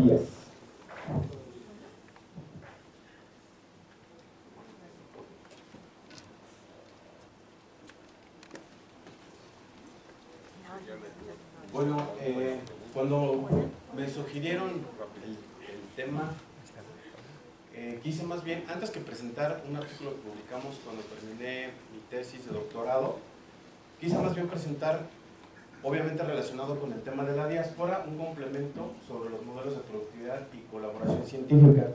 días. Bueno, cuando me sugirieron el tema, quise más bien, antes que presentar un artículo que publicamos cuando terminé mi tesis de doctorado, quise más bien presentar, obviamente relacionado con el tema de la diáspora, un complemento sobre los modelos de productividad y colaboración científica,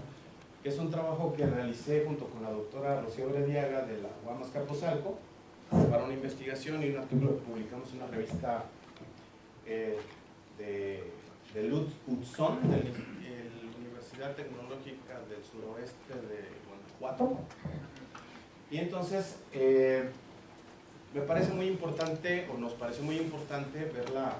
que es un trabajo que realicé junto con la doctora Rocío Brediaga de la UAM Azcapotzalco para una investigación y un artículo que publicamos en una revista de Lutz Utzon, de la Universidad Tecnológica del Suroeste de Guanajuato. Y entonces me parece muy importante, o nos parece muy importante ver la...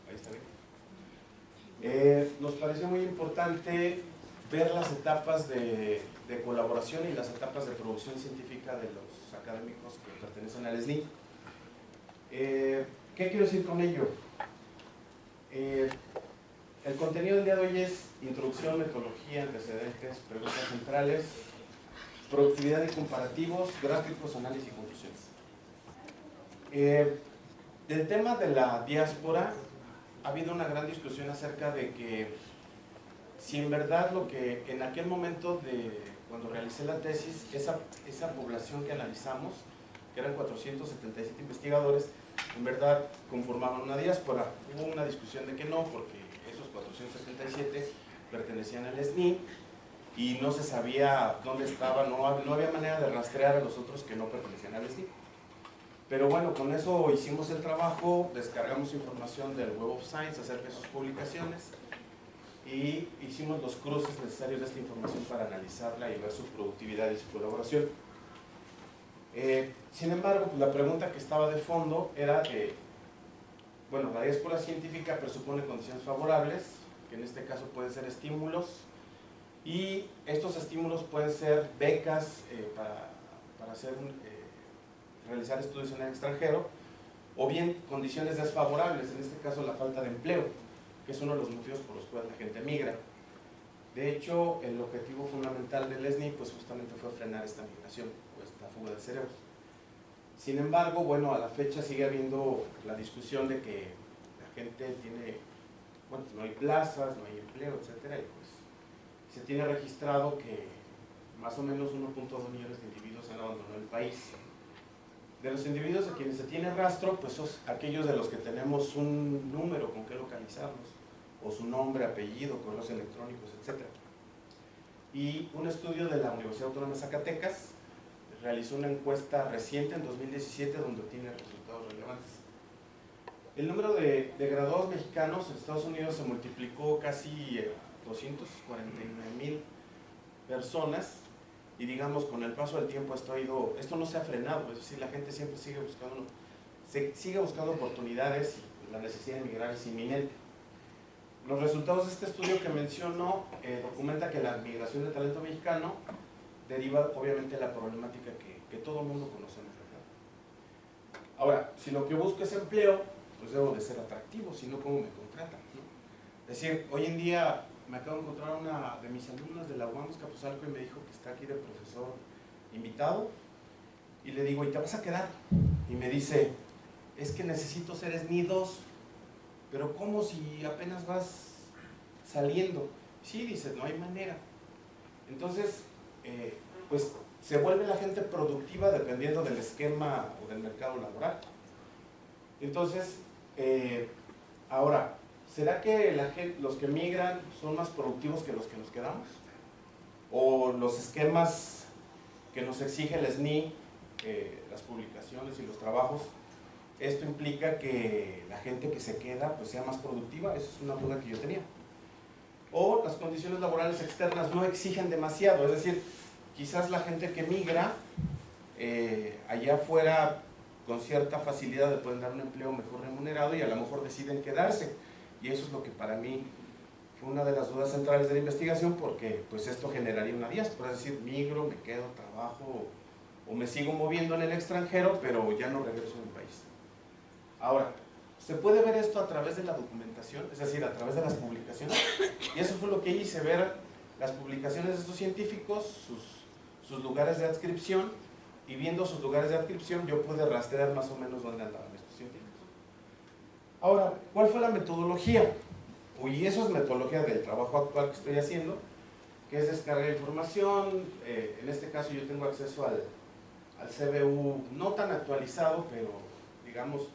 Ahí está bien. Nos parece muy importante ver las etapas de colaboración y las etapas de producción científica de los académicos que pertenecen al SNI. ¿Qué quiero decir con ello? El contenido del día de hoy es introducción, metodología, antecedentes, preguntas centrales, productividad y comparativos, gráficos, análisis y conclusiones. Del tema de la diáspora ha habido una gran discusión acerca de que si en verdad lo que en aquel momento cuando realicé la tesis, esa población que analizamos, que eran 477 investigadores, en verdad conformaban una diáspora. Hubo una discusión de que no, porque esos 477 pertenecían al SNI y no se sabía dónde estaban, no había manera de rastrear a los otros que no pertenecían al SNI. Pero bueno, con eso hicimos el trabajo, descargamos información del Web of Science acerca de sus publicaciones y hicimos los cruces necesarios de esta información para analizarla y ver su productividad y su colaboración. Sin embargo, pues la pregunta que estaba de fondo era que, bueno, la diáspora científica presupone condiciones favorables, que en este caso pueden ser estímulos, y estos estímulos pueden ser becas para realizar estudios en el extranjero, o bien condiciones desfavorables, en este caso la falta de empleo, que es uno de los motivos por los cuales la gente migra. De hecho, el objetivo fundamental del SNI pues justamente fue frenar esta migración o esta fuga de cerebros. Sin embargo, bueno, a la fecha sigue habiendo la discusión de que la gente tiene, bueno, no hay plazas, no hay empleo, etcétera, y pues se tiene registrado que más o menos 1.2 millones de individuos han abandonado el país. De los individuos a quienes se tiene rastro, pues son aquellos de los que tenemos un número con que localizarlos, o su nombre, apellido, correos electrónicos, etc. Y un estudio de la Universidad Autónoma de Zacatecas realizó una encuesta reciente en 2017 donde tiene resultados relevantes. El número de graduados mexicanos en Estados Unidos se multiplicó casi 249,000 personas. Y digamos, con el paso del tiempo esto no se ha frenado, es decir, la gente siempre sigue buscando oportunidades y la necesidad de emigrar es inminente. Los resultados de este estudio que menciono documenta que la migración de talento mexicano deriva obviamente de la problemática que todo el mundo conocemos. Ahora, si lo que busco es empleo, pues debo de ser atractivo, si no, ¿cómo me contratan? ¿No? Es decir, hoy en día me acabo de encontrar una de mis alumnas de la UAM Azcapotzalco y me dijo que está aquí de profesor invitado y le digo, ¿y te vas a quedar? Y me dice, es que necesito ser SNI 2, pero ¿cómo si apenas vas saliendo? Sí, dice, no hay manera. Entonces, pues se vuelve la gente productiva dependiendo del esquema o del mercado laboral. Entonces, ahora, ¿será que los que migran son más productivos que los que nos quedamos? ¿O los esquemas que nos exige el SNI, las publicaciones y los trabajos, esto implica que la gente que se queda pues sea más productiva? Esa es una duda que yo tenía. O las condiciones laborales externas no exigen demasiado, es decir, quizás la gente que migra allá afuera con cierta facilidad le pueden dar un empleo mejor remunerado y a lo mejor deciden quedarse. Y eso es lo que para mí fue una de las dudas centrales de la investigación, porque pues esto generaría una diáspora, es decir, migro, me quedo, trabajo, o me sigo moviendo en el extranjero, pero ya no regreso a mi país. Ahora, se puede ver esto a través de la documentación, es decir, a través de las publicaciones, y eso fue lo que hice, ver las publicaciones de estos científicos, sus lugares de adscripción, y viendo sus lugares de adscripción yo pude rastrear más o menos dónde andaban estos científicos. Ahora, ¿cuál fue la metodología? Y eso es metodología del trabajo actual que estoy haciendo, que es descargar información. En este caso yo tengo acceso al CBU no tan actualizado, pero digamos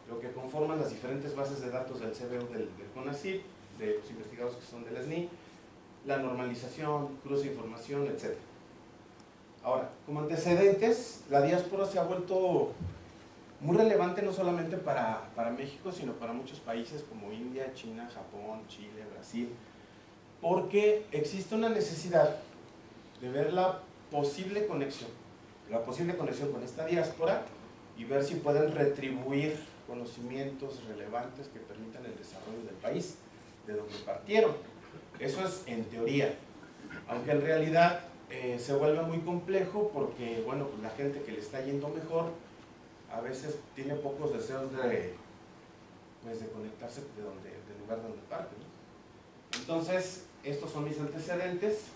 lo que conforman las diferentes bases de datos del CBU del CONACYT, de los investigadores que son del SNI, la normalización, cruce de información, etc. Ahora, como antecedentes, la diáspora se ha vuelto muy relevante no solamente para México, sino para muchos países como India, China, Japón, Chile, Brasil, porque existe una necesidad de ver la posible conexión con esta diáspora y ver si pueden retribuir conocimientos relevantes que permitan el desarrollo del país de donde partieron. Eso es en teoría, aunque en realidad se vuelve muy complejo porque, bueno, pues la gente que le está yendo mejor a veces tiene pocos deseos de conectarse del lugar donde parte, ¿no? Entonces, estos son mis antecedentes.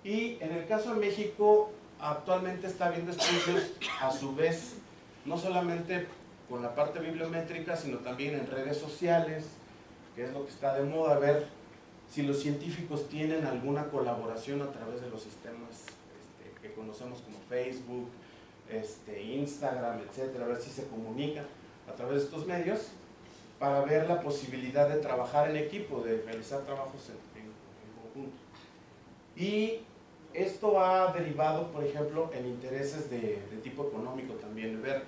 Y en el caso de México, actualmente está habiendo estudios, a su vez, no solamente con la parte bibliométrica, sino también en redes sociales, que es lo que está de moda, ver si los científicos tienen alguna colaboración a través de los sistemas que conocemos como Facebook, Instagram, etcétera, a ver si se comunican a través de estos medios para ver la posibilidad de trabajar en equipo, de realizar trabajos en conjunto. Y esto ha derivado, por ejemplo, en intereses de tipo económico también, ver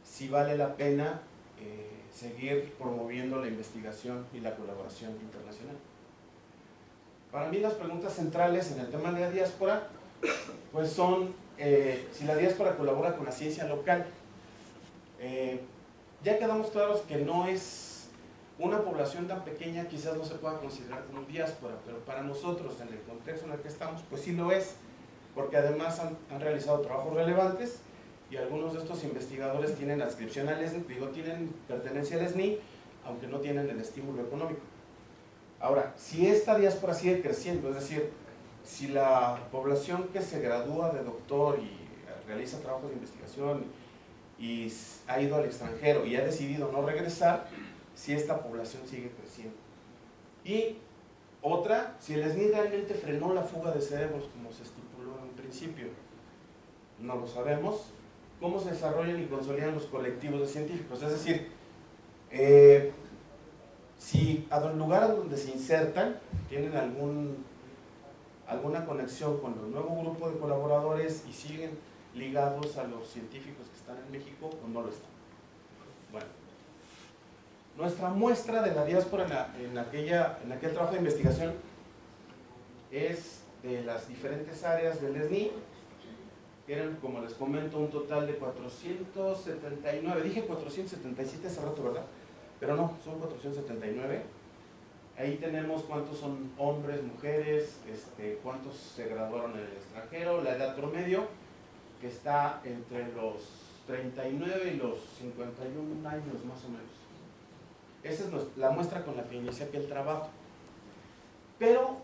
si vale la pena seguir promoviendo la investigación y la colaboración internacional. Para mí las preguntas centrales en el tema de la diáspora pues son si la diáspora colabora con la ciencia local. Ya quedamos claros que no es una población tan pequeña, quizás no se pueda considerar como diáspora, pero para nosotros, en el contexto en el que estamos, pues sí lo es, porque además han realizado trabajos relevantes y algunos de estos investigadores tienen adscripción al SNI, tienen pertenencia al SNI, aunque no tienen el estímulo económico. Ahora, si esta diáspora sigue creciendo, es decir, si la población que se gradúa de doctor y realiza trabajos de investigación y ha ido al extranjero y ha decidido no regresar, si esta población sigue creciendo. Y otra, si el SNI realmente frenó la fuga de cerebros como se estipuló en un principio, no lo sabemos. ¿Cómo se desarrollan y consolidan los colectivos de científicos? Es decir, si al lugar donde se insertan tienen alguna conexión con el nuevo grupo de colaboradores y siguen ligados a los científicos que están en México o no lo están. Bueno, nuestra muestra de la diáspora en aquel trabajo de investigación es de las diferentes áreas del SNI, que eran, como les comento, un total de 479, dije 477 hace rato, ¿verdad? Pero no, son 479. Ahí tenemos cuántos son hombres, mujeres, cuántos se graduaron en el extranjero, la edad promedio, que está entre los 39 y los 51 años más o menos. Esa es la muestra con la que inicié aquel trabajo. Pero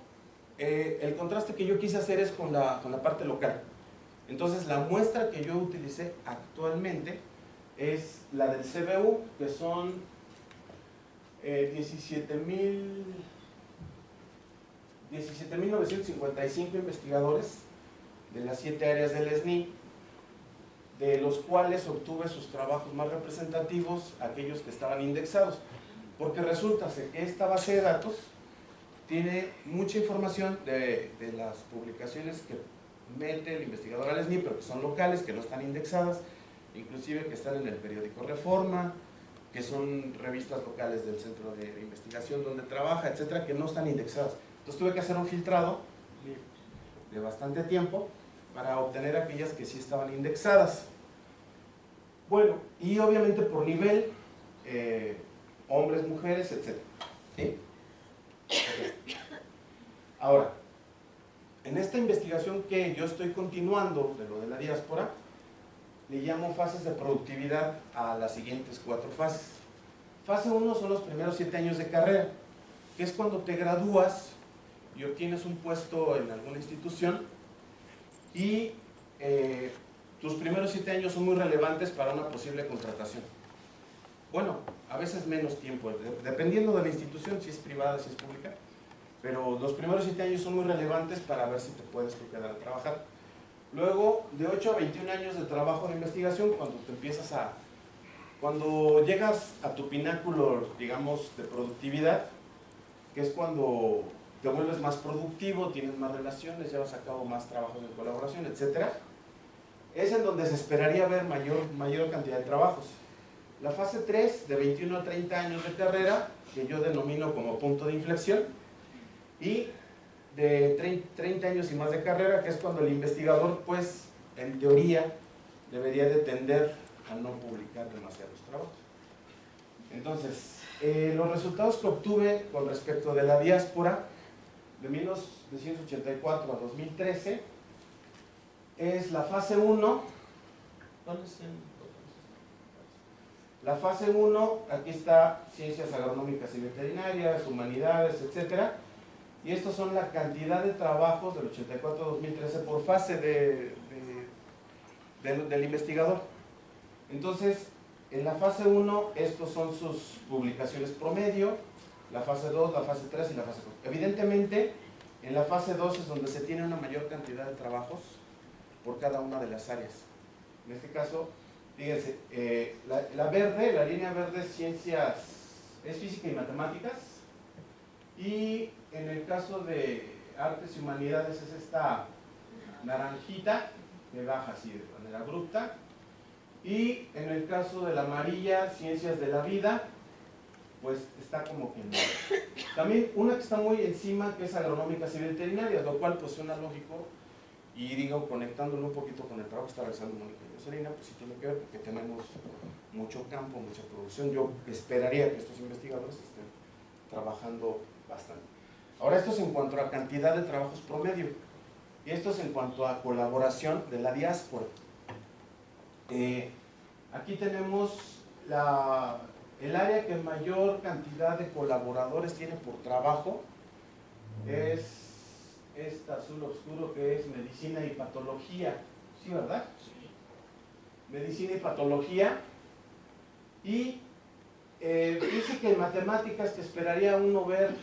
el contraste que yo quise hacer es con la parte local. Entonces la muestra que yo utilicé actualmente es la del CBU, que son 17.955 investigadores de las 7 áreas del SNI, de los cuales obtuve sus trabajos más representativos, aquellos que estaban indexados, porque resulta que esta base de datos tiene mucha información de las publicaciones que mete el investigador al SNI, pero que son locales, que no están indexadas, inclusive que están en el periódico Reforma, que son revistas locales del centro de investigación donde trabaja, etcétera, que no están indexadas. Entonces tuve que hacer un filtrado de bastante tiempo para obtener aquellas que sí estaban indexadas. Bueno, y obviamente por nivel, hombres, mujeres, etcétera. ¿Sí? Okay. Ahora, En esta investigación que yo estoy continuando de lo de la diáspora, le llamo fases de productividad a las siguientes 4 fases. Fase 1 son los primeros 7 años de carrera, que es cuando te gradúas y obtienes un puesto en alguna institución y tus primeros 7 años son muy relevantes para una posible contratación. Bueno, a veces menos tiempo, dependiendo de la institución, si es privada, si es pública, pero los primeros 7 años son muy relevantes para ver si te puedes quedar a trabajar. Luego, de 8 a 21 años de trabajo de investigación, cuando llegas a tu pináculo, digamos, de productividad, que es cuando te vuelves más productivo, tienes más relaciones, llevas a cabo más trabajos de colaboración, etc. Es en donde se esperaría ver mayor cantidad de trabajos. La fase 3, de 21 a 30 años de carrera, que yo denomino como punto de inflexión, y de 30 años y más de carrera, que es cuando el investigador, pues, en teoría, debería de tender a no publicar demasiados trabajos. Entonces, los resultados que obtuve con respecto de la diáspora, de 1984 a 2013, es la fase 1. ¿Dónde está? La fase 1, aquí está ciencias agronómicas y veterinarias, humanidades, etcétera. Y estos son la cantidad de trabajos del 84 a 2013 por fase del investigador. Entonces, en la fase 1, estos son sus publicaciones promedio, la fase 2, la fase 3 y la fase 4. Evidentemente, en la fase 2 es donde se tiene una mayor cantidad de trabajos por cada una de las áreas. En este caso, fíjense, la línea verde es ciencias, es física y matemáticas, y en el caso de artes y humanidades es esta naranjita que baja así de manera abrupta, y en el caso de la amarilla, ciencias de la vida, pues está como que no. También una que está muy encima, que es agronómicas y veterinarias, lo cual pues suena lógico, y digo, conectándolo un poquito con el trabajo que está realizando Mónica Yoselina, pues sí tiene que ver porque tenemos mucho campo, mucha producción. Yo esperaría que estos investigadores estén trabajando bastante. Ahora, esto es en cuanto a cantidad de trabajos promedio, y esto es en cuanto a colaboración de la diáspora. Aquí tenemos el área que mayor cantidad de colaboradores tiene por trabajo, es esta azul oscuro, que es medicina y patología. ¿Sí, verdad? Sí. Medicina y patología. Y dice que en matemáticas, que esperaría uno ver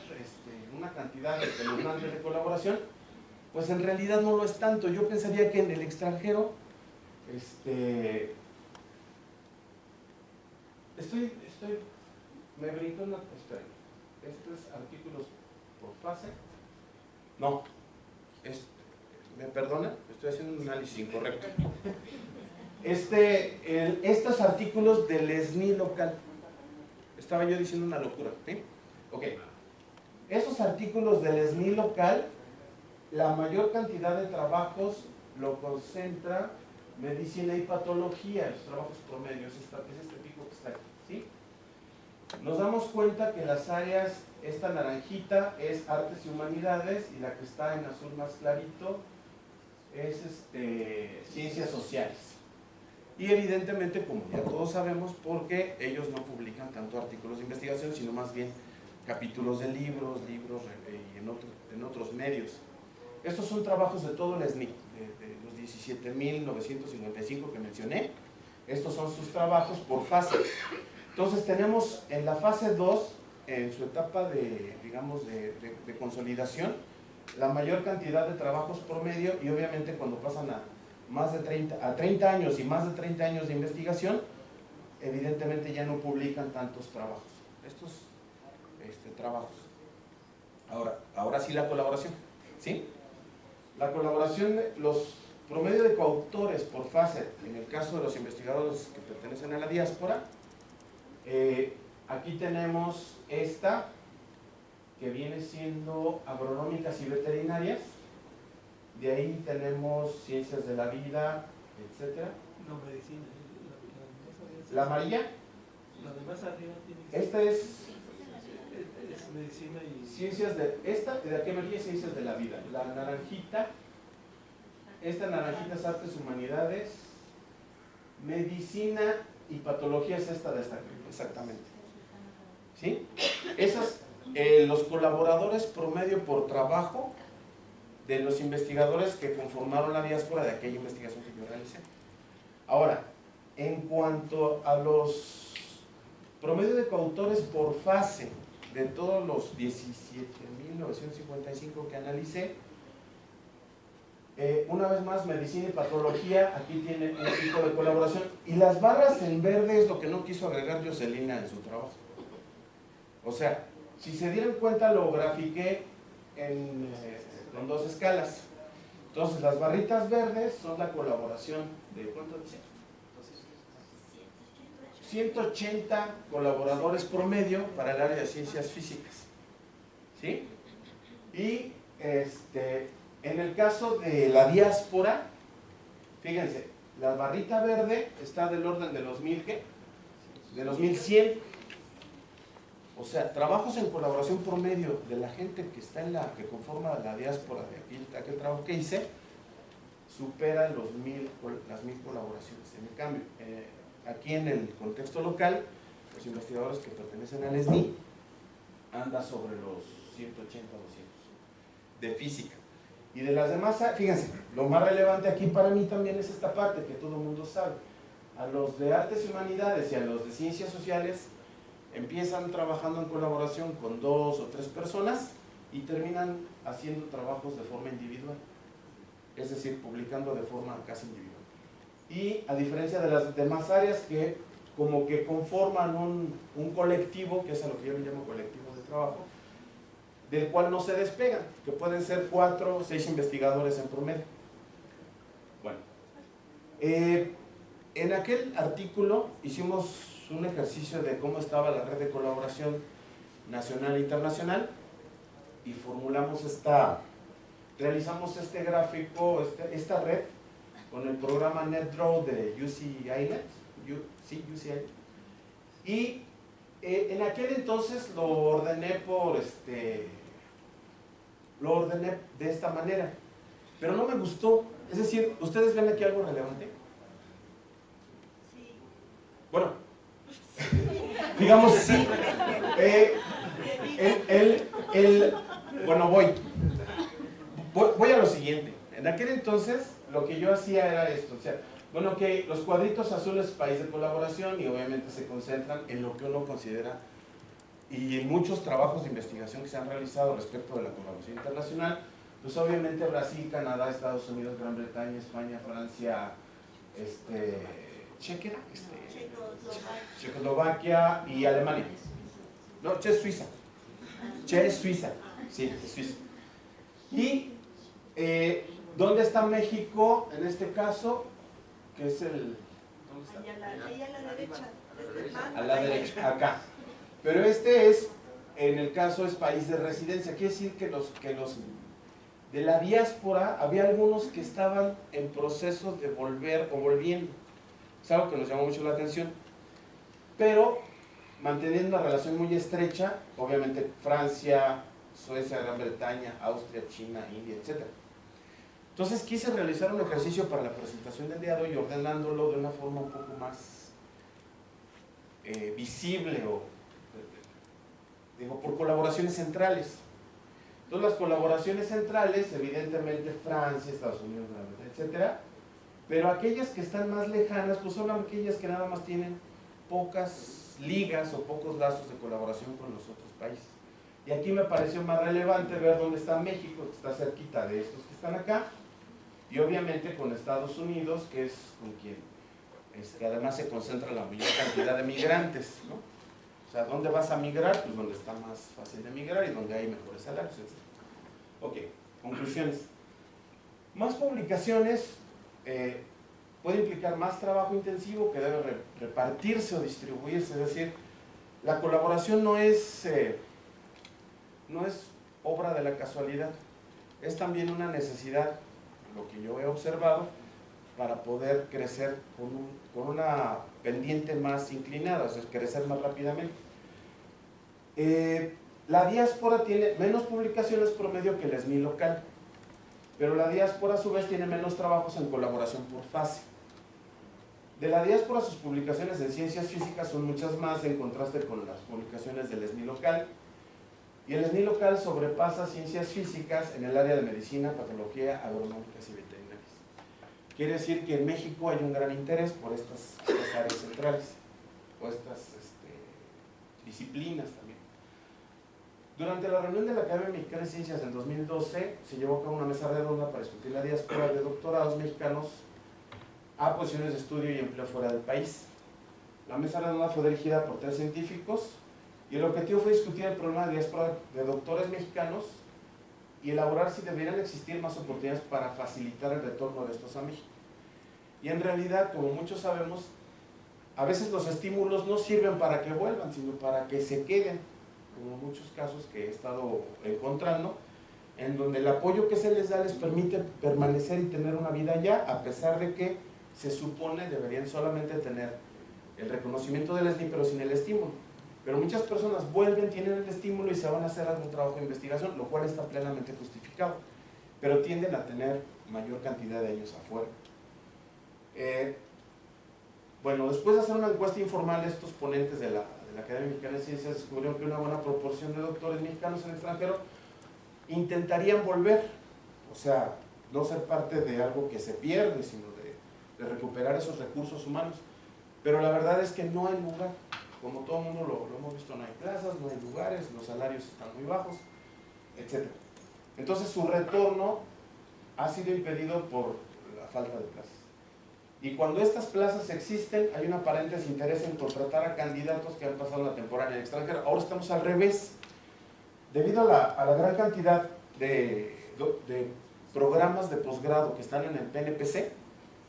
una cantidad espeluznante de colaboración, pues en realidad no lo es tanto. Yo pensaría que en el extranjero, me brinco una, espera, estos artículos por fase, no, me perdona, estoy haciendo un análisis incorrecto. Estos artículos del SNI local, estaba yo diciendo una locura, ¿sí? Ok, esos artículos del SNI local, la mayor cantidad de trabajos lo concentra medicina y patología, los trabajos promedios, es este pico que está aquí, ¿sí? Nos damos cuenta que las áreas, esta naranjita es artes y humanidades, y la que está en azul más clarito es ciencias sociales. Y evidentemente, como ya todos sabemos, porque ellos no publican tanto artículos de investigación, sino más bien capítulos de libros y en otros medios. Estos son trabajos de todo el SNI, de los 17.955 que mencioné. Estos son sus trabajos por fase. Entonces tenemos en la fase 2, en su etapa de consolidación, la mayor cantidad de trabajos promedio, y obviamente cuando pasan a 30 años y más de 30 años de investigación, evidentemente ya no publican tantos trabajos. Estos trabajos. Ahora sí la colaboración, ¿sí? La colaboración, los promedios de coautores por fase, en el caso de los investigadores que pertenecen a la diáspora, aquí tenemos esta, que viene siendo agronómicas y veterinarias. De ahí tenemos ciencias de la vida, etc. No, medicina. ¿La amarilla? La de más arriba tiene que Esta es Medicina y... Ciencias de... Esta, de arqueología y ciencias de la vida. La naranjita, esta naranjita es artes, humanidades, medicina y patología es esta de esta, exactamente. ¿Sí? Esas, los colaboradores promedio por trabajo de los investigadores que conformaron la diáspora de aquella investigación que yo realicé. Ahora, en cuanto a los promedio de coautores por fase de todos los 17.955 que analicé, una vez más, medicina y patología, aquí tiene un tipo de colaboración, y las barras en verde es lo que no quiso agregar Jocelina en su trabajo. O sea, si se dieran cuenta, lo grafiqué con dos escalas. Entonces, las barritas verdes son la colaboración de, ¿cuánto dice? 180 colaboradores promedio para el área de ciencias físicas. ¿Sí? Y en el caso de la diáspora, fíjense, la barrita verde está del orden de los 1000, ¿qué? De los 1100. O sea, trabajos en colaboración promedio de la gente que está que conforma la diáspora de aquel trabajo que hice, superan las 1000 colaboraciones. En cambio, aquí en el contexto local, los investigadores que pertenecen al SNI anda sobre los 180 o 200 de física. Y de las demás, fíjense, lo más relevante aquí para mí también es esta parte que todo el mundo sabe. A los de artes y humanidades y a los de ciencias sociales empiezan trabajando en colaboración con 2 o 3 personas y terminan haciendo trabajos de forma individual, es decir, publicando de forma casi individual. Y a diferencia de las demás áreas que como que conforman un colectivo, que es a lo que yo le llamo colectivo de trabajo, del cual no se despegan, que pueden ser 4 o 6 investigadores en promedio. Bueno, en aquel artículo hicimos un ejercicio de cómo estaba la red de colaboración nacional e internacional y realizamos este gráfico, esta red con el programa NetDraw de UCINet, y en aquel entonces lo ordené de esta manera, pero no me gustó. Es decir, ¿ustedes ven aquí algo relevante? Bueno, digamos sí. Bueno, voy a lo siguiente. En aquel entonces lo que yo hacía era esto, o sea, bueno, que los cuadritos azules país de colaboración y obviamente se concentran en lo que uno considera y en muchos trabajos de investigación que se han realizado respecto de la colaboración internacional, pues obviamente Brasil, Canadá, Estados Unidos, Gran Bretaña, España, Francia, Checoslovaquia y Alemania. No, Suiza. Suiza. Sí, Suiza. Y ¿dónde está México en este caso? Que es el... ¿Dónde está? Ahí a la derecha. A la derecha, acá. Pero es, en el caso es país de residencia. Quiere decir que los de la diáspora, había algunos que estaban en proceso de volver o volviendo. Es algo que nos llamó mucho la atención. Pero manteniendo una relación muy estrecha, obviamente Francia, Suecia, Gran Bretaña, Austria, China, India, etc. Entonces quise realizar un ejercicio para la presentación del día de hoy, ordenándolo de una forma un poco más visible o por colaboraciones centrales. Entonces las colaboraciones centrales, evidentemente Francia, Estados Unidos, Gran Bretaña, etc. Pero aquellas que están más lejanas, pues son aquellas que nada más tienen pocas ligas o pocos lazos de colaboración con los otros países. Y aquí me pareció más relevante ver dónde está México, que está cerquita de estos que están acá, y obviamente con Estados Unidos, que es con quien además se concentra la mayor cantidad de migrantes, ¿no? O sea, ¿dónde vas a migrar? Pues donde está más fácil de migrar y donde hay mejores salarios, etc. Ok, conclusiones. Más publicaciones puede implicar más trabajo intensivo que debe repartirse o distribuirse, es decir, la colaboración no es obra de la casualidad, es también una necesidad, lo que yo he observado, para poder crecer con una pendiente más inclinada, o sea, crecer más rápidamente. La diáspora tiene menos publicaciones promedio que el SNI local, pero la diáspora a su vez tiene menos trabajos en colaboración por fase. De la diáspora sus publicaciones en ciencias físicas son muchas más en contraste con las publicaciones del SNI local, y el SNI local sobrepasa ciencias físicas en el área de medicina, patología, agronómicas y veterinarias. Quiere decir que en México hay un gran interés por estas áreas centrales, o estas disciplinas también. Durante la reunión de la Academia Mexicana de Ciencias en 2012, se llevó a cabo una mesa redonda para discutir la diáspora de doctorados mexicanos a posiciones de estudio y empleo fuera del país. La mesa redonda fue dirigida por 3 científicos y el objetivo fue discutir el problema de diáspora de doctores mexicanos y elaborar si deberían existir más oportunidades para facilitar el retorno de estos a México. Y en realidad, como muchos sabemos, a veces los estímulos no sirven para que vuelvan, sino para que se queden, como muchos casos que he estado encontrando, en donde el apoyo que se les da les permite permanecer y tener una vida allá, a pesar de que se supone deberían solamente tener el reconocimiento del SNI, pero sin el estímulo. Pero muchas personas vuelven, tienen el estímulo y se van a hacer algún trabajo de investigación, lo cual está plenamente justificado, pero tienden a tener mayor cantidad de años afuera. Bueno, después de hacer una encuesta informal, estos ponentes de la Academia Mexicana de Ciencias descubrieron que una buena proporción de doctores mexicanos en el extranjero intentarían volver, o sea, no ser parte de algo que se pierde, sino de recuperar esos recursos humanos. Pero la verdad es que no hay lugar, como todo el mundo lo hemos visto, no hay plazas, no hay lugares, los salarios están muy bajos, etc. Entonces su retorno ha sido impedido por la falta de plazas. Y cuando estas plazas existen, hay un aparente desinterés en contratar a candidatos que han pasado una temporada en el extranjero. Ahora estamos al revés. Debido a la gran cantidad de programas de posgrado que están en el PNPC,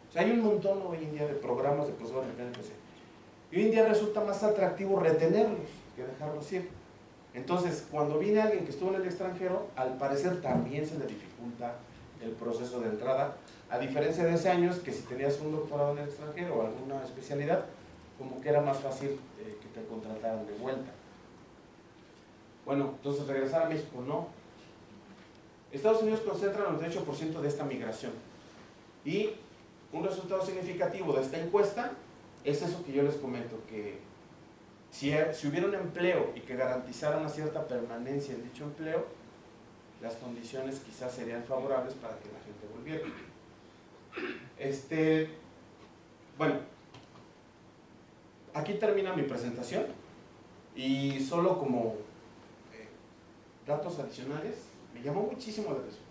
o sea, hay un montón hoy en día de programas de posgrado en el PNPC, y hoy en día resulta más atractivo retenerlos que dejarlos ir. Entonces, cuando viene alguien que estuvo en el extranjero, al parecer también se le dificulta el proceso de entrada, a diferencia de hace años que si tenías un doctorado en el extranjero o alguna especialidad, como que era más fácil que te contrataran de vuelta. Bueno, entonces regresar a México, no. Estados Unidos concentra el 98% de esta migración, y un resultado significativo de esta encuesta es eso que yo les comento, que si hubiera un empleo y que garantizara una cierta permanencia en dicho empleo, las condiciones quizás serían favorables para que la gente volviera. Bueno, aquí termina mi presentación, y solo como datos adicionales, me llamó muchísimo la atención.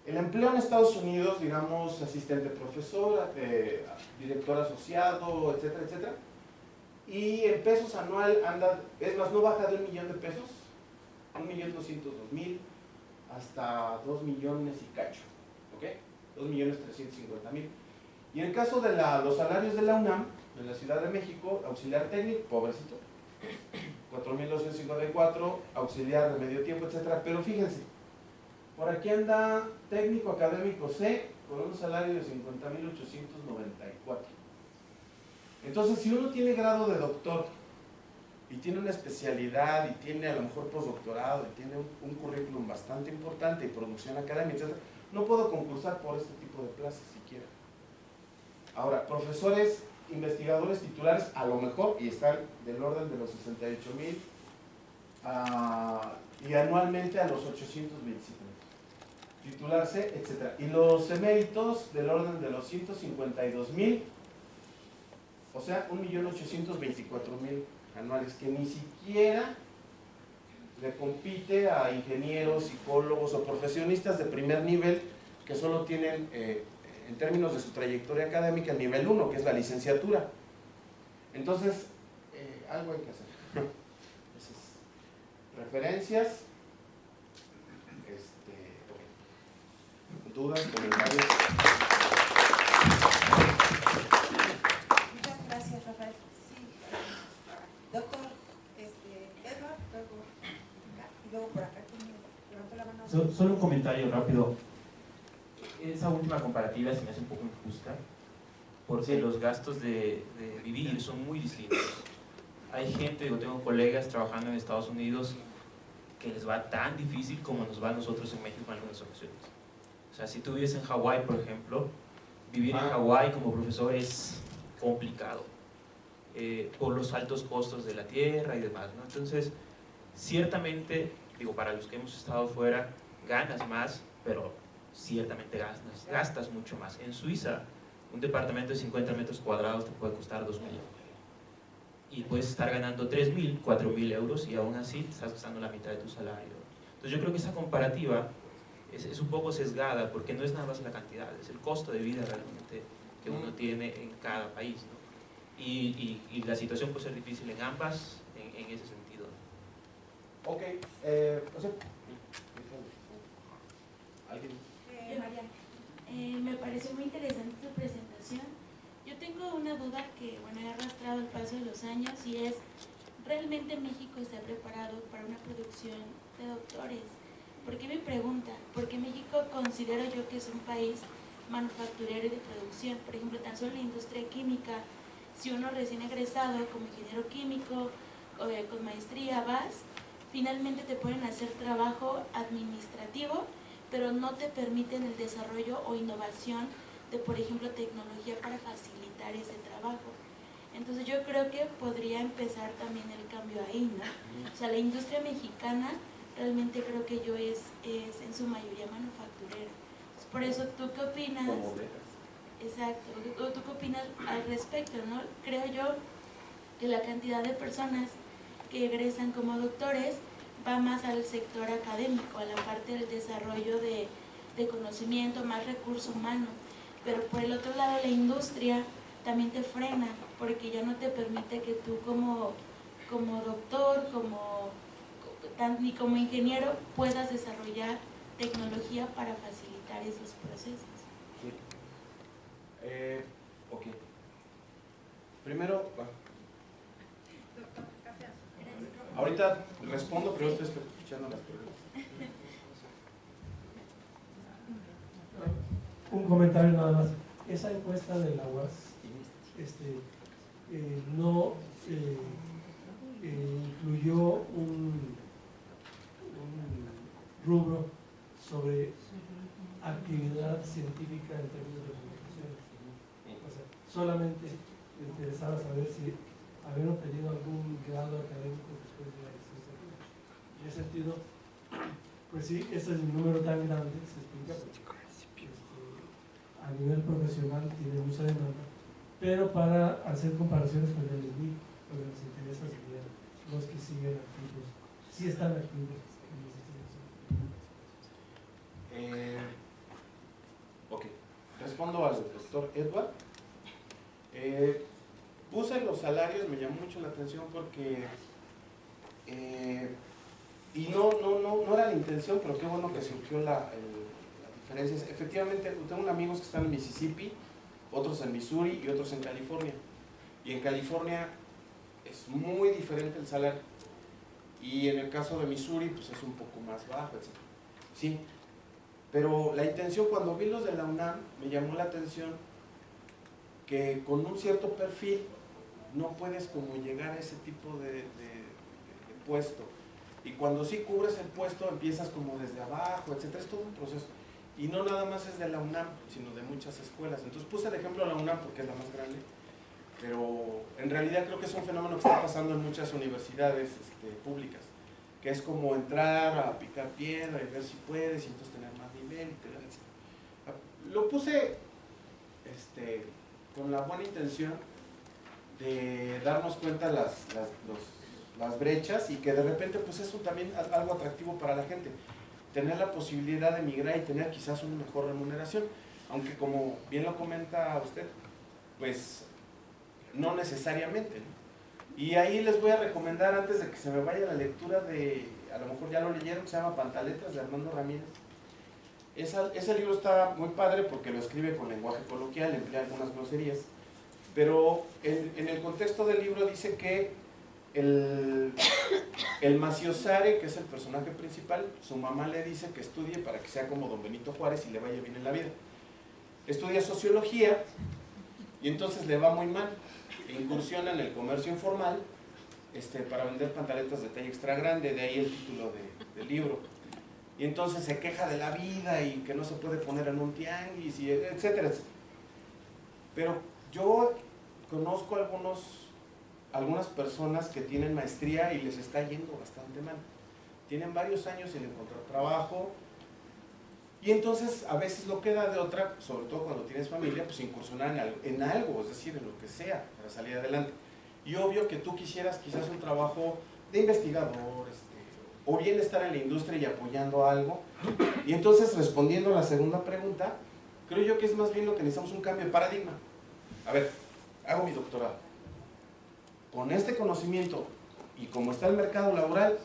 El empleo en Estados Unidos, digamos, asistente profesor, director asociado, etcétera, etcétera, y en pesos anual anda, es más, no baja de $1.000.000 de pesos, 1.202.000 hasta 2 millones y cacho, ¿ok? 2.350.000. Y en el caso de los salarios de la UNAM, de la Ciudad de México, auxiliar técnico, pobrecito, 4.254, auxiliar de medio tiempo, etcétera. Pero fíjense, por aquí anda técnico académico C con un salario de 50.894. Entonces, si uno tiene grado de doctor y tiene una especialidad y tiene a lo mejor postdoctorado y tiene un currículum bastante importante y producción académica, etcétera, no puedo concursar por este tipo de plazas siquiera. Ahora, profesores, investigadores titulares, a lo mejor, y están del orden de los 68.000 y anualmente a los 827. Titular C, etc. Y los eméritos del orden de los 152.000, o sea, 1.824.000 anuales, que ni siquiera le compite a ingenieros, psicólogos o profesionistas de primer nivel que solo tienen, en términos de su trayectoria académica, el nivel 1, que es la licenciatura. Entonces, algo hay que hacer. Esas referencias. ¿Dudas, comentarios? Muchas gracias, Rafael. Sí. Doctor Edward, luego acá, y luego por acá conmigo. Levanto la mano. Solo un comentario rápido. Esa última comparativa se me hace un poco injusta, porque los gastos de vivir son muy distintos. Hay gente, yo tengo colegas trabajando en Estados Unidos que les va tan difícil como nos va a nosotros en México en algunas ocasiones. O sea, si tú vives en Hawái, por ejemplo, vivir en Hawái como profesor es complicado por los altos costos de la tierra y demás, ¿no? Entonces, ciertamente, digo, para los que hemos estado fuera, ganas más, pero ciertamente gastas mucho más. En Suiza, un departamento de 50 metros cuadrados te puede costar 2.000 euros. Y puedes estar ganando 3.000, 4.000 euros y aún así te estás gastando la mitad de tu salario. Entonces yo creo que esa comparativa es un poco sesgada, porque no es nada más la cantidad, es el costo de vida realmente que uno tiene en cada país, ¿no? Y la situación puede ser difícil en ambas, en ese sentido. Ok, José. ¿Alguien? Mariana. Me pareció muy interesante tu presentación. Yo tengo una duda que, bueno, he arrastrado al paso de los años, y es, ¿realmente México está preparado para una producción de doctores? ¿Por qué me pregunta? Porque México considero yo que es un país manufacturero y de producción. Por ejemplo, tan solo en la industria química, si uno recién egresado como ingeniero químico con maestría vas, finalmente te pueden hacer trabajo administrativo, pero no te permiten el desarrollo o innovación de, por ejemplo, tecnología para facilitar ese trabajo. Entonces yo creo que podría empezar también el cambio ahí, ¿no? O sea, la industria mexicana realmente creo que yo es en su mayoría manufacturera. Entonces, por eso, ¿tú qué opinas? Exacto, ¿tú qué opinas al respecto, no? Creo yo que la cantidad de personas que egresan como doctores va más al sector académico, a la parte del desarrollo de conocimiento, más recurso humano. Pero por el otro lado, la industria también te frena, porque ya no te permite que tú como doctor, ni como ingeniero, puedas desarrollar tecnología para facilitar esos procesos. Sí. Ok. Primero, ahorita respondo, pero estoy escuchando las preguntas. Un comentario nada más. Esa encuesta de la UAS no incluyó un rubro sobre actividad científica en términos de publicaciones. O sea, solamente me interesaba saber si habían obtenido algún grado académico después de la licenciatura. En ese sentido, pues sí, ese es un número tan grande, se explica porque a nivel profesional tiene mucha demanda, pero para hacer comparaciones con el SNI, lo que nos interesa serían los que siguen activos, sí están activos en las instituciones. Ok, respondo al doctor Edward. Puse los salarios, me llamó mucho la atención porque y no era la intención, pero qué bueno que surgió la diferencia. Efectivamente, tengo amigos que están en Mississippi, otros en Missouri y otros en California. Y en California es muy diferente el salario. Y en el caso de Missouri, pues es un poco más bajo, etc. Sí, pero la intención, cuando vi los de la UNAM, me llamó la atención que con un cierto perfil no puedes como llegar a ese tipo de puesto. Y cuando sí cubres el puesto, empiezas como desde abajo, etc. Es todo un proceso. Y no nada más es de la UNAM, sino de muchas escuelas. Entonces puse el ejemplo de la UNAM porque es la más grande, pero en realidad creo que es un fenómeno que está pasando en muchas universidades públicas, que es como entrar a picar piedra y ver si puedes, y entonces tener más nivel, etc. Lo puse con la buena intención de darnos cuenta las brechas, y que de repente pues eso también es algo atractivo para la gente, tener la posibilidad de emigrar y tener quizás una mejor remuneración, aunque como bien lo comenta usted, pues no necesariamente, ¿no? Y ahí les voy a recomendar, antes de que se me vaya, la lectura de, a lo mejor ya lo leyeron, se llama Pantaletas, de Armando Ramírez. Ese libro está muy padre porque lo escribe con lenguaje coloquial, emplea algunas groserías, pero en el contexto del libro dice que el Maciosare, que es el personaje principal, su mamá le dice que estudie para que sea como don Benito Juárez y le vaya bien en la vida. Estudia sociología y entonces le va muy mal, incursiona en el comercio informal para vender pantaletas de talla extra grande, de ahí el título del libro. Y entonces se queja de la vida y que no se puede poner en un tianguis, y etcétera, etcétera. Pero yo conozco algunas personas que tienen maestría y les está yendo bastante mal. Tienen varios años sin encontrar trabajo, y entonces a veces lo queda de otra, sobre todo cuando tienes familia, pues incursionar en algo, es decir, en lo que sea, para salir adelante. Y obvio que tú quisieras quizás un trabajo de investigador, o bien estar en la industria y apoyando algo. Y entonces, respondiendo a la segunda pregunta, creo yo que es más bien lo que necesitamos, un cambio de paradigma. A ver, hago mi doctorado. Con este conocimiento y como está el mercado laboral,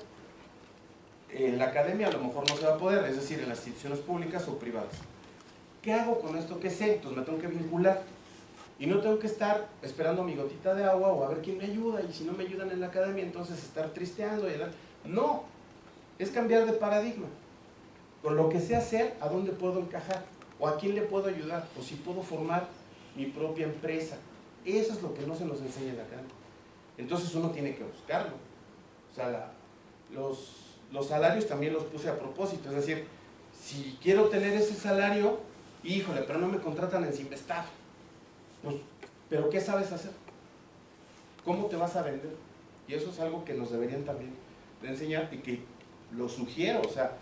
en la academia a lo mejor no se va a poder, es decir, en las instituciones públicas o privadas. ¿Qué hago con esto que sé? Entonces me tengo que vincular. Y no tengo que estar esperando mi gotita de agua o a ver quién me ayuda, y si no me ayudan en la academia, entonces estar tristeando. No, es cambiar de paradigma. Con lo que sé hacer, ¿a dónde puedo encajar? ¿O a quién le puedo ayudar? ¿O si puedo formar mi propia empresa? Eso es lo que no se nos enseña en la academia. Entonces uno tiene que buscarlo. O sea, los salarios también los puse a propósito. Es decir, si quiero tener ese salario, híjole, pero no me contratan en Simvestar. Pues, ¿pero qué sabes hacer? ¿Cómo te vas a vender? Y eso es algo que nos deberían también de enseñar, y que lo sugiero, o sea,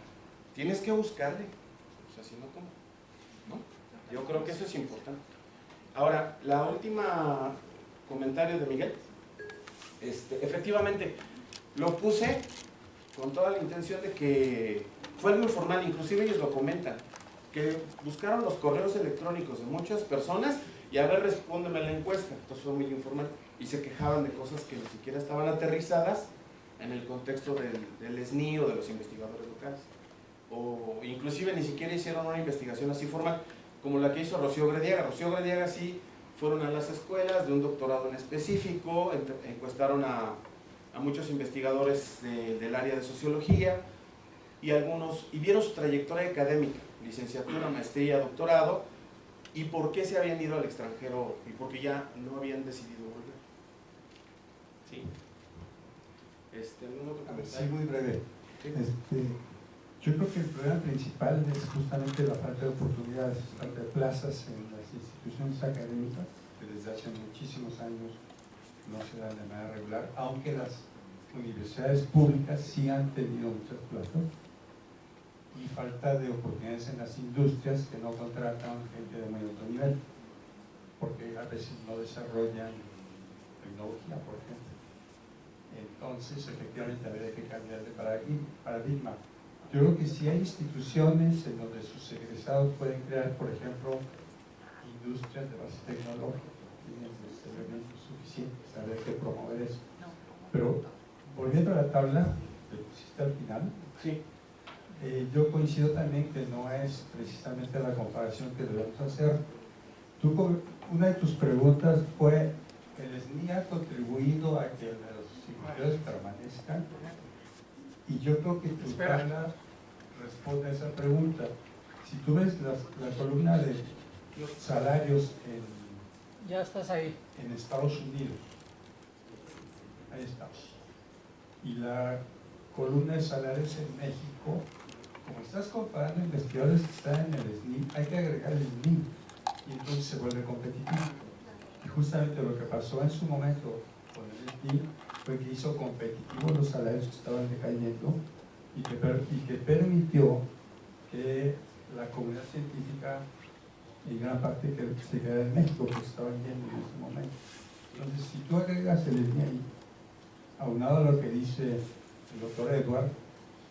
tienes que buscarle. O sea, si no, ¿cómo? ¿No? Yo creo que eso es importante. Ahora, la última comentario de Miguel, efectivamente, lo puse con toda la intención de que fue algo informal, inclusive ellos lo comentan, que buscaron los correos electrónicos de muchas personas y a ver, respóndeme a la encuesta. Entonces fue muy informal y se quejaban de cosas que ni siquiera estaban aterrizadas en el contexto del SNI o de los investigadores locales, o inclusive ni siquiera hicieron una investigación así formal como la que hizo Rocío Grediaga. Rocío Grediaga sí fueron a las escuelas de un doctorado en específico, encuestaron a muchos investigadores del área de sociología, y vieron su trayectoria académica, licenciatura, maestría, doctorado, y por qué se habían ido al extranjero y por qué ya no habían decidido volver. ¿Sí? ¿Algún otro comentario? Sí, muy breve. Yo creo que el problema principal es justamente la falta de oportunidades, falta de plazas en las instituciones académicas, que desde hace muchísimos años no se dan de manera regular, aunque las universidades públicas sí han tenido muchas plazas, y falta de oportunidades en las industrias, que no contratan gente de muy alto nivel, porque a veces no desarrollan tecnología, por ejemplo. Entonces, efectivamente, habría que cambiar de paradigma. Yo creo que si hay instituciones en donde sus egresados pueden crear, por ejemplo, industrias de base tecnológica, tienen los elementos suficientes, habría que promover eso. Pero, volviendo a la tabla que pusiste al final, sí. Yo coincido también que no es precisamente la comparación que debemos hacer. Una de tus preguntas fue, ¿el SNI ha contribuido a que los empleos permanezcan? Y yo creo que tu tabla responde a esa pregunta. Si tú ves la columna de los salarios ya estás ahí. en Estados Unidos, ahí estamos, y la columna de salarios en México, como estás comparando investigadores que están en el SNI, hay que agregar el SNI y entonces se vuelve competitivo. Y justamente lo que pasó en su momento con el SNI fue que hizo competitivos los salarios que estaban decayendo y que permitió que la comunidad científica, en gran parte, que se quedara en México, que estaban yendo en ese momento. Entonces, si tú agregas el SNI ahí, aunado a lo que dice el doctor Edward,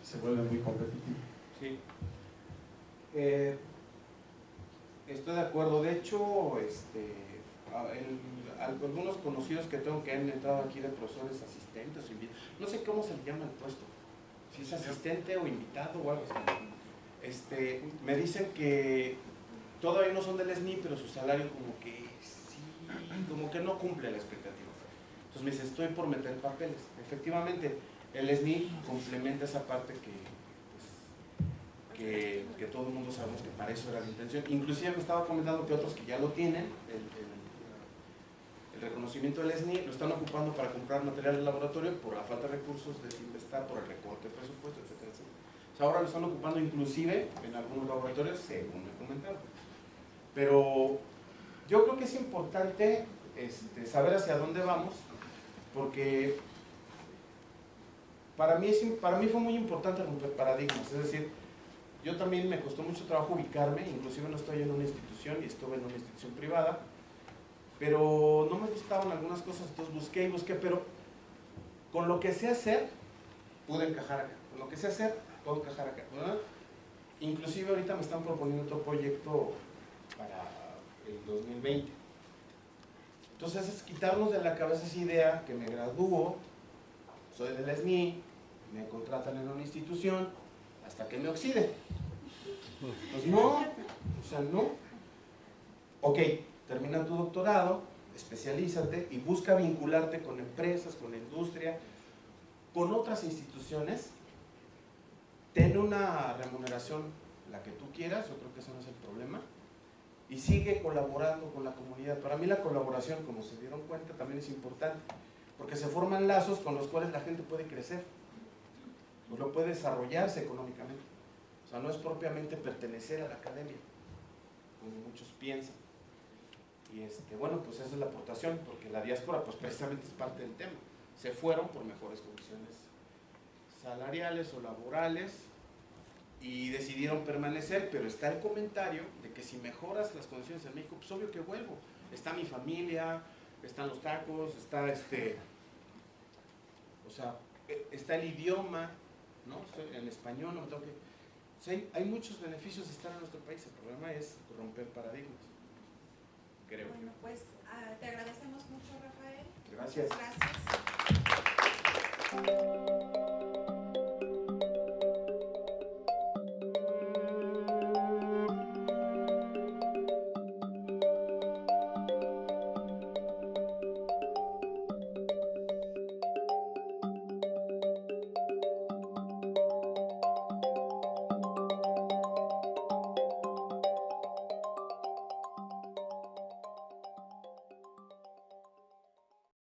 se vuelve muy competitivo. Sí. Estoy de acuerdo. De hecho, algunos conocidos que tengo que han entrado aquí de profesores asistentes o invitados, no sé cómo se le llama el puesto, si es asistente o invitado o algo así, me dicen que todavía no son del SNI, pero su salario como que sí, como que no cumple la expectativa. Entonces me dice, estoy por meter papeles. Efectivamente, el SNI complementa esa parte que todo el mundo sabemos que para eso era la intención. Inclusive me estaba comentando que otros que ya lo tienen, el reconocimiento del SNI, lo están ocupando para comprar material de laboratorio por la falta de recursos de Sinvestar, por el recorte de presupuesto, etcétera, etcétera. O sea, ahora lo están ocupando inclusive en algunos laboratorios, según me comentaron. Pero yo creo que es importante saber hacia dónde vamos, porque para mí fue muy importante romper paradigmas. Es decir, yo también me costó mucho trabajo ubicarme, inclusive no estoy en una institución y estuve en una institución privada, pero no me gustaban algunas cosas, entonces busqué y busqué, pero con lo que sé hacer, pude encajar acá. Con lo que sé hacer, puedo encajar acá, ¿verdad? Inclusive ahorita me están proponiendo otro proyecto para el 2020. Entonces es quitarnos de la cabeza esa idea que me gradúo, soy del SNI, me contratan en una institución, hasta que me oxide. Pues no, o sea, no. Ok, termina tu doctorado, especialízate y busca vincularte con empresas, con la industria, con otras instituciones. Ten una remuneración, la que tú quieras, yo creo que eso no es el problema, y sigue colaborando con la comunidad. Para mí la colaboración, como se dieron cuenta, también es importante, porque se forman lazos con los cuales la gente puede crecer, no puede desarrollarse económicamente. O sea, no es propiamente pertenecer a la academia, como muchos piensan. Y bueno, pues esa es la aportación, porque la diáspora pues precisamente es parte del tema. Se fueron por mejores condiciones salariales o laborales y decidieron permanecer, pero está el comentario de que si mejoras las condiciones en México, pues obvio que vuelvo. Está mi familia, están los tacos, está o sea, está el idioma, ¿no? En español no me tengo que... O sea, hay muchos beneficios de estar en nuestro país, el problema es romper paradigmas, creo. Bueno, pues te agradecemos mucho, Rafael. Gracias. Muchas gracias.